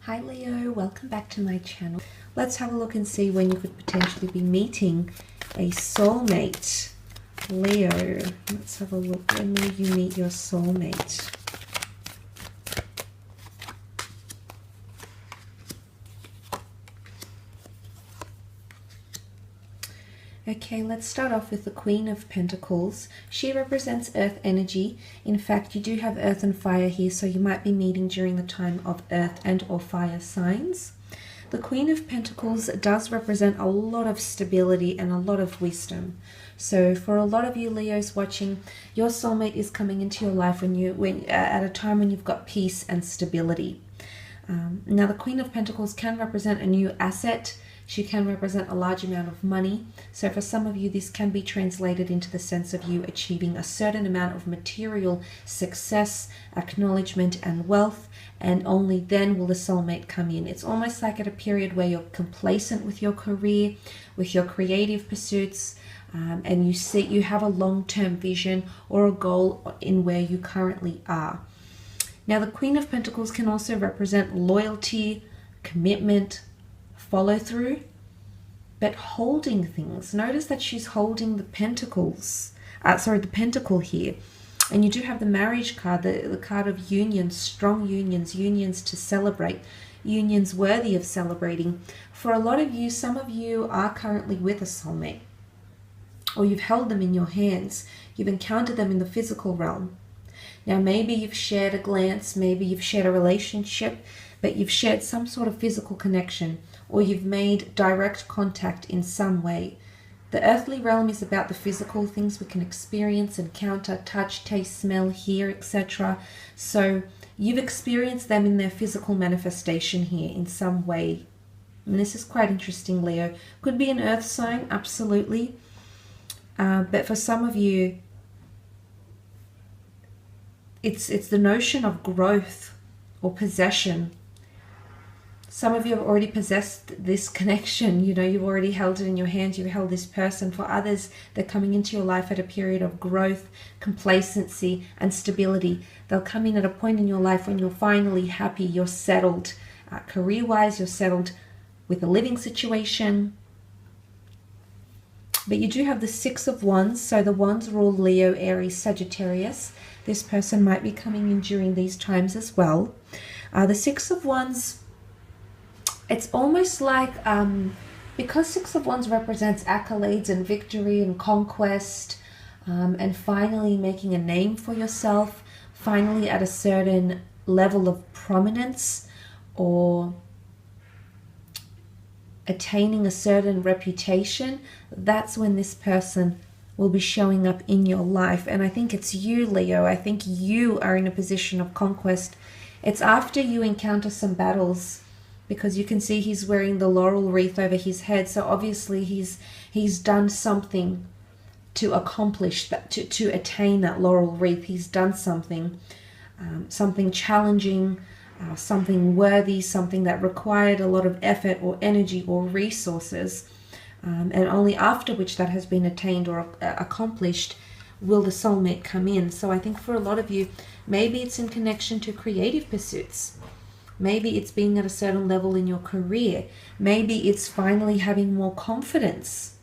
Hi Leo, welcome back to my channel. Let's have a look and see when you could potentially be meeting a soulmate. Leo, let's have a look. When will you meet your soulmate? Okay, let's start off with the Queen of Pentacles. She represents earth energy. In fact, you do have earth and fire here, so you might be meeting during the time of earth and or fire signs. The Queen of Pentacles does represent a lot of stability and a lot of wisdom. So for a lot of you Leos watching, your soulmate is coming into your life at a time when you've got peace and stability. Now the Queen of Pentacles can represent a new asset. She can represent a large amount of money. So for some of you, this can be translated into the sense of you achieving a certain amount of material success, acknowledgement, and wealth, and only then will the soulmate come in. It's almost like at a period where you're complacent with your career, with your creative pursuits, and you have a long-term vision or a goal in where you currently are. Now, the Queen of Pentacles can also represent loyalty, commitment, follow through, but holding things. Notice that she's holding the pentacles, the pentacle here. And you do have the marriage card, the card of unions, strong unions, unions to celebrate, unions worthy of celebrating. For a lot of you, some of you are currently with a soulmate, or you've held them in your hands. You've encountered them in the physical realm. Now, maybe you've shared a glance, maybe you've shared a relationship, but you've shared some sort of physical connection, or you've made direct contact in some way. The earthly realm is about the physical things we can experience, encounter, touch, taste, smell, hear, etc. So you've experienced them in their physical manifestation here in some way. And this is quite interesting, Leo. Could be an earth sign, absolutely. But for some of you, it's the notion of growth or possession. Some of you have already possessed this connection. You know, you've already held it in your hands. You've held this person. For others, they're coming into your life at a period of growth, complacency, and stability. They'll come in at a point in your life when you're finally happy. You're settled. Career-wise, you're settled with a living situation. But you do have the Six of Wands. So the Wands rule Leo, Aries, Sagittarius. This person might be coming in during these times as well. The Six of Wands, it's almost like, because Six of Wands represents accolades and victory and conquest, and finally making a name for yourself, finally at a certain level of prominence, or attaining a certain reputation, that's when this person will be showing up in your life. And I think it's you, Leo. I think you are in a position of conquest. It's after you encounter some battles, because you can see he's wearing the laurel wreath over his head. So obviously he's done something to accomplish that, to attain that laurel wreath. He's done something, something challenging, something worthy, something that required a lot of effort or energy or resources. And only after which that has been attained or accomplished will the soulmate come in. So I think for a lot of you, maybe it's in connection to creative pursuits. Maybe it's being at a certain level in your career. Maybe it's finally having more confidence,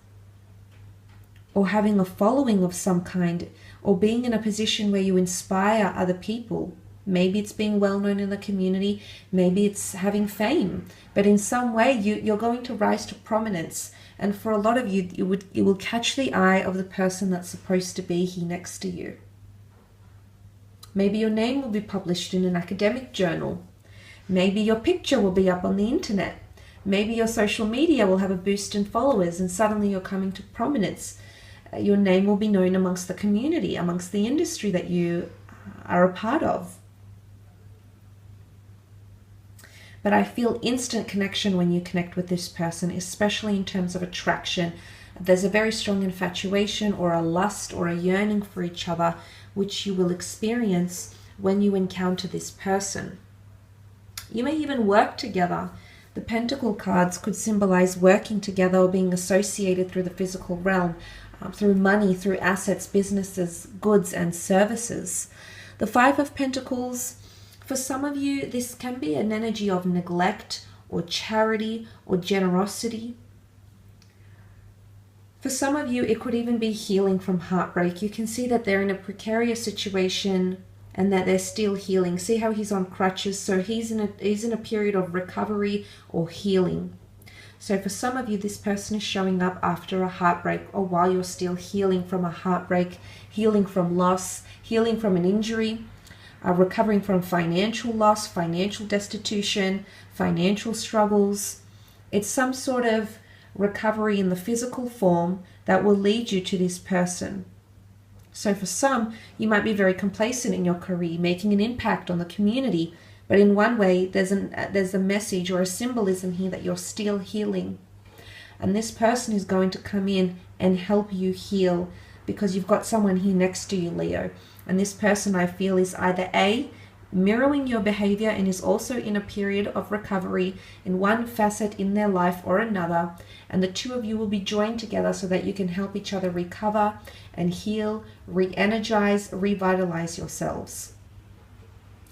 or having a following of some kind, or being in a position where you inspire other people. Maybe it's being well known in the community. Maybe it's having fame. But in some way, you're going to rise to prominence. And for a lot of you, it will catch the eye of the person that's supposed to be here next to you. Maybe your name will be published in an academic journal. Maybe your picture will be up on the internet. Maybe your social media will have a boost in followers, and suddenly you're coming to prominence. Your name will be known amongst the community, amongst the industry that you are a part of. But I feel instant connection when you connect with this person, especially in terms of attraction. There's a very strong infatuation or a lust or a yearning for each other, which you will experience when you encounter this person. You may even work together. The Pentacle cards could symbolize working together or being associated through the physical realm, through money, through assets, businesses, goods, and services. The Five of Pentacles, For some of you, this can be an energy of neglect or charity or generosity. For some of you, it could even be healing from heartbreak. You can see that they're in a precarious situation and that they're still healing. See how he's on crutches? So he's in a period of recovery or healing. So for some of you, this person is showing up after a heartbreak or while you're still healing from a heartbreak, healing from loss, healing from an injury, recovering from financial loss, financial destitution, financial struggles. It's some sort of recovery in the physical form that will lead you to this person. So for some, you might be very complacent in your career, making an impact on the community, but in one way, there's a message or a symbolism here that you're still healing. And this person is going to come in and help you heal because you've got someone here next to you, Leo. And this person, I feel, is either A, mirroring your behavior and is also in a period of recovery in one facet in their life or another. And the two of you will be joined together so that you can help each other recover and heal, re-energize, revitalize yourselves.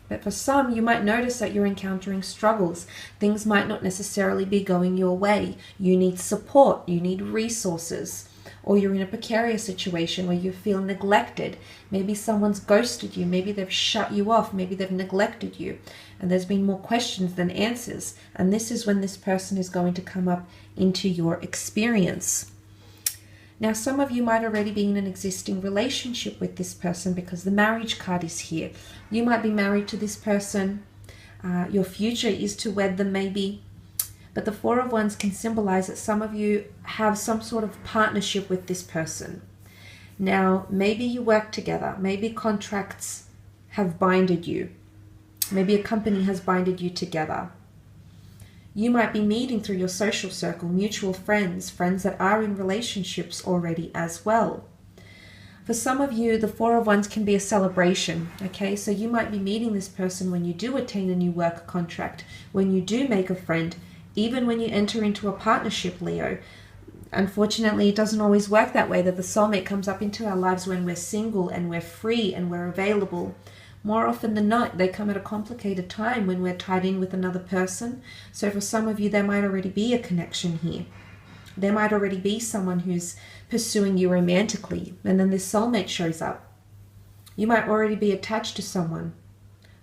But for some, you might notice that you're encountering struggles. Things might not necessarily be going your way. You need support, you need resources, or you're in a precarious situation where you feel neglected. Maybe someone's ghosted you, maybe they've shut you off, maybe they've neglected you, and there's been more questions than answers. And this is when this person is going to come up into your experience. Now, some of you might already be in an existing relationship with this person because the marriage card is here. You might be married to this person. Your future is to wed them maybe. But the Four of Wands can symbolize that some of you have some sort of partnership with this person. Now, maybe you work together. Maybe contracts have binded you. Maybe a company has binded you together. You might be meeting through your social circle, mutual friends, friends that are in relationships already as well. For some of you, the Four of Wands can be a celebration, okay? So you might be meeting this person when you do attain a new work contract, when you do make a friend, even when you enter into a partnership, Leo. Unfortunately, it doesn't always work that way, that the soulmate comes up into our lives when we're single and we're free and we're available. More often than not, they come at a complicated time when we're tied in with another person. So for some of you, there might already be a connection here. There might already be someone who's pursuing you romantically, and then this soulmate shows up. You might already be attached to someone,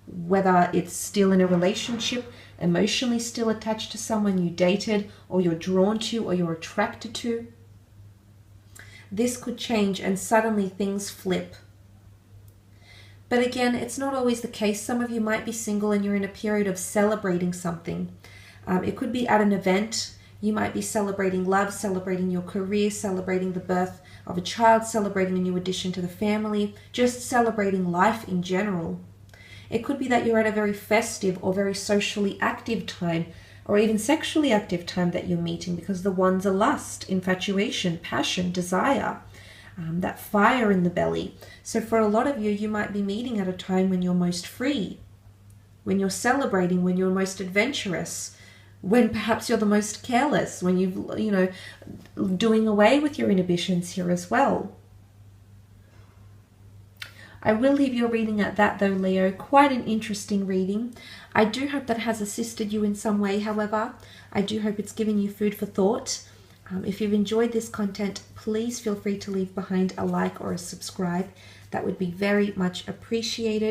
whether it's still in a relationship, emotionally still attached to someone you dated, or you're drawn to, or you're attracted to. This could change and suddenly things flip. But again, it's not always the case. Some of you might be single and you're in a period of celebrating something. It could be at an event. You might be celebrating love, celebrating your career, celebrating the birth of a child, celebrating a new addition to the family, just celebrating life in general. It could be that you're at a very festive or very socially active time, or even sexually active time that you're meeting, because the wands are lust, infatuation, passion, desire. That fire in the belly. So for a lot of you, you might be meeting at a time when you're most free, when you're celebrating, when you're most adventurous, when perhaps you're the most careless, when doing away with your inhibitions here as well. I will leave your reading at that though, Leo. Quite an interesting reading. I do hope that has assisted you in some way, however. I do hope it's given you food for thought. If you've enjoyed this content, please feel free to leave behind a like or a subscribe. That would be very much appreciated.